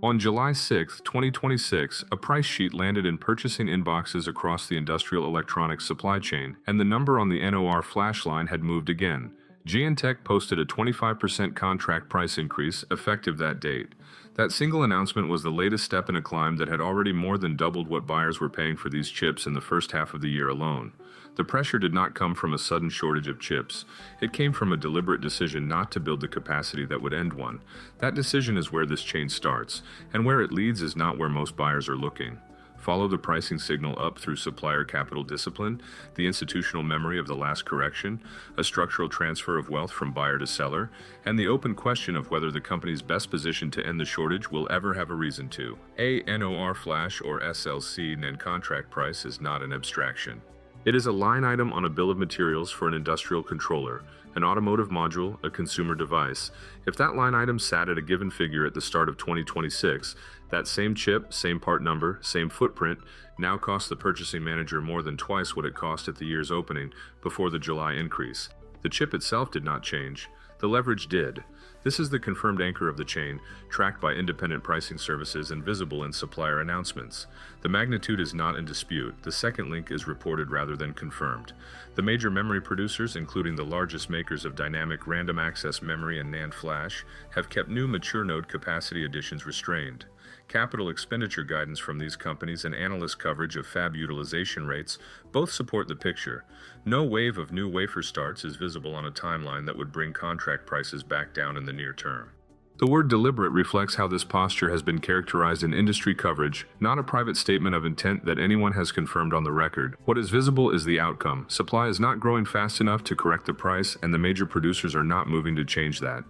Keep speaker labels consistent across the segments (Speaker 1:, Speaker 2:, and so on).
Speaker 1: On July 6, 2026, a price sheet landed in purchasing inboxes across the industrial electronics supply chain, and the number on the NOR flash line had moved again. Giantec posted a 25% contract price increase effective that date. That single announcement was the latest step in a climb that had already more than doubled what buyers were paying for these chips in the first half of the year alone. The pressure did not come from a sudden shortage of chips. It came from a deliberate decision not to build the capacity that would end one. That decision is where this chain starts, and where it leads is not where most buyers are looking. Follow the pricing signal up through supplier capital discipline, the institutional memory of the last correction, a structural transfer of wealth from buyer to seller, and the open question of whether the company's best positioned to end the shortage will ever have a reason to. A NOR flash or SLC NAND contract price is not an abstraction. It is a line item on a bill of materials for an industrial controller, an automotive module, a consumer device. If that line item sat at a given figure at the start of 2026, that same chip, same part number, same footprint, now costs the purchasing manager more than twice what it cost at the year's opening before the July increase. The chip itself did not change. The leverage did. This is the confirmed anchor of the chain, tracked by independent pricing services and visible in supplier announcements. The magnitude is not in dispute. The second link is reported rather than confirmed. The major memory producers, including the largest makers of dynamic random access memory and NAND flash, have kept new mature node capacity additions restrained. Capital expenditure guidance from these companies and analyst coverage of fab utilization rates both support the picture. No wave of new wafer starts is visible on a timeline that would bring contract prices back down in the near term. The word deliberate reflects how this posture has been characterized in industry coverage, not a private statement of intent that anyone has confirmed on the record. What is visible is the outcome. Supply is not growing fast enough to correct the price, and the major producers are not moving to change that.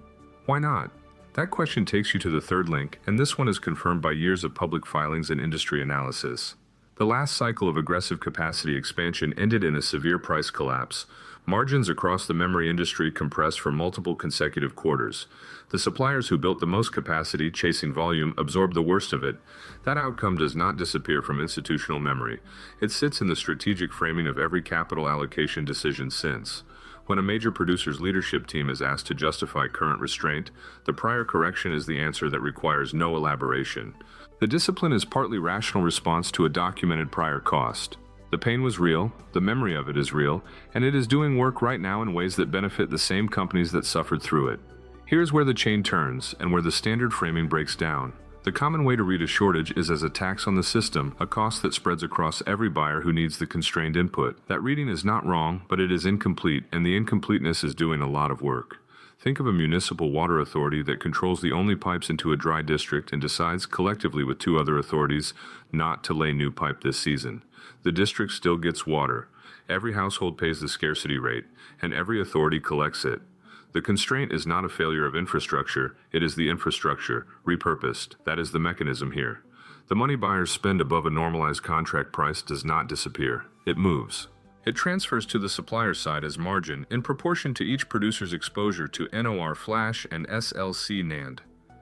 Speaker 1: Why not? That question takes you to the third link, and this one is confirmed by years of public filings and industry analysis. The last cycle of aggressive capacity expansion ended in a severe price collapse. Margins across the memory industry compressed for multiple consecutive quarters. The suppliers who built the most capacity, chasing volume, absorbed the worst of it. That outcome does not disappear from institutional memory. It sits in the strategic framing of every capital allocation decision since. When a major producer's leadership team is asked to justify current restraint, the prior correction is the answer that requires no elaboration. The discipline is partly rational response to a documented prior cost. The pain was real, the memory of it is real, and it is doing work right now in ways that benefit the same companies that suffered through it. Here's where the chain turns, and where the standard framing breaks down. The common way to read a shortage is as a tax on the system, a cost that spreads across every buyer who needs the constrained input. That reading is not wrong, but it is incomplete, and the incompleteness is doing a lot of work. Think of a municipal water authority that controls the only pipes into a dry district and decides, collectively with two other authorities, not to lay new pipe this season. The district still gets water. Every household pays the scarcity rate, and every authority collects it. The constraint is not a failure of infrastructure, it is the infrastructure, repurposed. That is the mechanism here. The money buyers spend above a normalized contract price does not disappear. It moves. It transfers to the supplier side as margin in proportion to each producer's exposure to NOR flash and SLC NAND.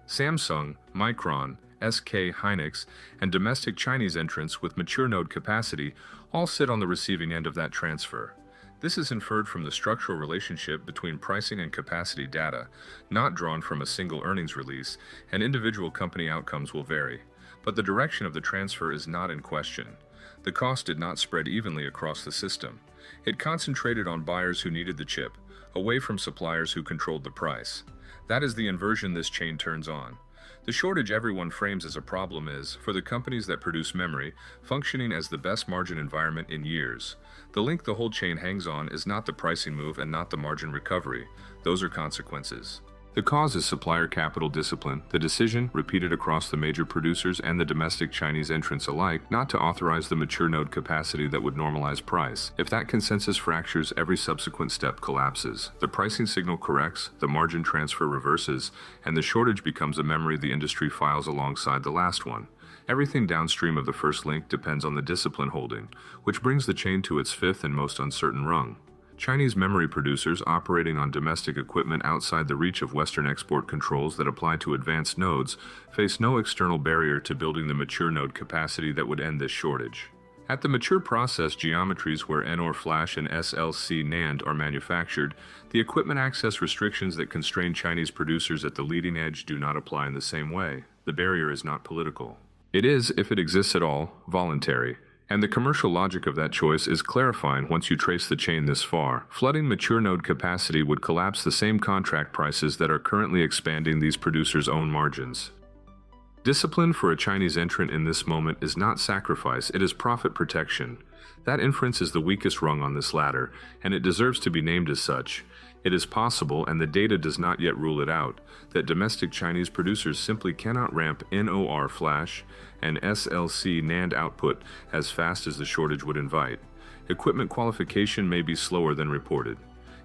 Speaker 1: Samsung, Micron, SK Hynix, and domestic Chinese entrants with mature node capacity all sit on the receiving end of that transfer. This is inferred from the structural relationship between pricing and capacity data, not drawn from a single earnings release, and individual company outcomes will vary. But the direction of the transfer is not in question. The cost did not spread evenly across the system. It concentrated on buyers who needed the chip, away from suppliers who controlled the price. That is the inversion this chain turns on. The shortage everyone frames as a problem is, for the companies that produce memory, functioning as the best margin environment in years. The link the whole chain hangs on is not the pricing move and not the margin recovery. Those are consequences. The cause is supplier capital discipline, the decision, repeated across the major producers and the domestic Chinese entrants alike, not to authorize the mature node capacity that would normalize price. If that consensus fractures, every subsequent step collapses. The pricing signal corrects, the margin transfer reverses, and the shortage becomes a memory the industry files alongside the last one. Everything downstream of the first link depends on the discipline holding, which brings the chain to its fifth and most uncertain rung. Chinese memory producers operating on domestic equipment outside the reach of Western export controls that apply to advanced nodes face no external barrier to building the mature node capacity that would end this shortage. At the mature process geometries where NOR flash and SLC NAND are manufactured, the equipment access restrictions that constrain Chinese producers at the leading edge do not apply in the same way. The barrier is not political. It is, if it exists at all, voluntary. And the commercial logic of that choice is clarifying once you trace the chain this far. Flooding mature node capacity would collapse the same contract prices that are currently expanding these producers' own margins. Discipline for a Chinese entrant in this moment is not sacrifice, it is profit protection. That inference is the weakest rung on this ladder, and it deserves to be named as such. It is possible, and the data does not yet rule it out, that domestic Chinese producers simply cannot ramp NOR flash and SLC NAND output as fast as the shortage would invite. Equipment qualification may be slower than reported.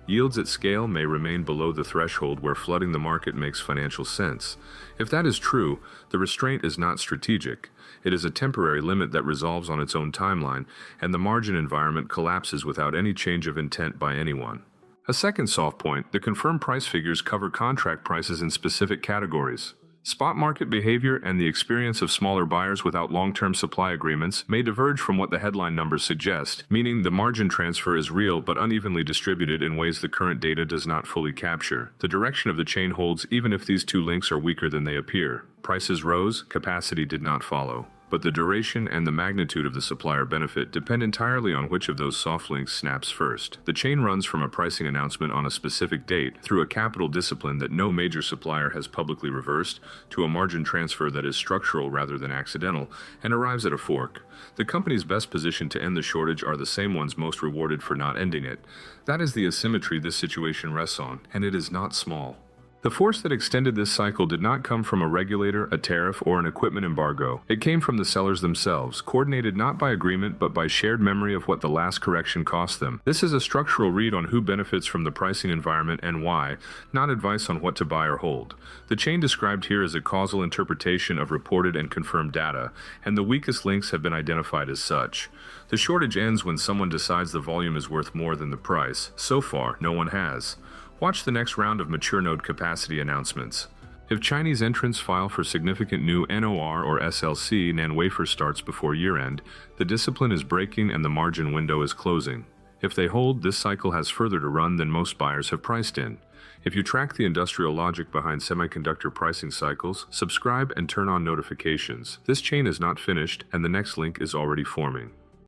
Speaker 1: Yields at scale may remain below the threshold where flooding the market makes financial sense. If that is true, the restraint is not strategic. It is a temporary limit that resolves on its own timeline, and the margin environment collapses without any change of intent by anyone. A second soft point, the confirmed price figures cover contract prices in specific categories. Spot market behavior and the experience of smaller buyers without long-term supply agreements may diverge from what the headline numbers suggest, meaning the margin transfer is real but unevenly distributed in ways the current data does not fully capture. The direction of the chain holds even if these two links are weaker than they appear. Prices rose, capacity did not follow. But the duration and the magnitude of the supplier benefit depend entirely on which of those soft links snaps first. The chain runs from a pricing announcement on a specific date through a capital discipline that no major supplier has publicly reversed to a margin transfer that is structural rather than accidental and arrives at a fork. The companies best positioned to end the shortage are the same ones most rewarded for not ending it. That is the asymmetry this situation rests on, and it is not small. The force that extended this cycle did not come from a regulator, a tariff, or an equipment embargo. It came from the sellers themselves, coordinated not by agreement but by shared memory of what the last correction cost them. This is a structural read on who benefits from the pricing environment and why, not advice on what to buy or hold. The chain described here is a causal interpretation of reported and confirmed data, and the weakest links have been identified as such. The shortage ends when someone decides the volume is worth more than the price. So far, no one has. Watch the next round of mature node capacity announcements. If Chinese entrants file for significant new NOR or SLC NAND wafer starts before year-end, the discipline is breaking and the margin window is closing. If they hold, this cycle has further to run than most buyers have priced in. If you track the industrial logic behind semiconductor pricing cycles, subscribe and turn on notifications. This chain is not finished, and the next link is already forming.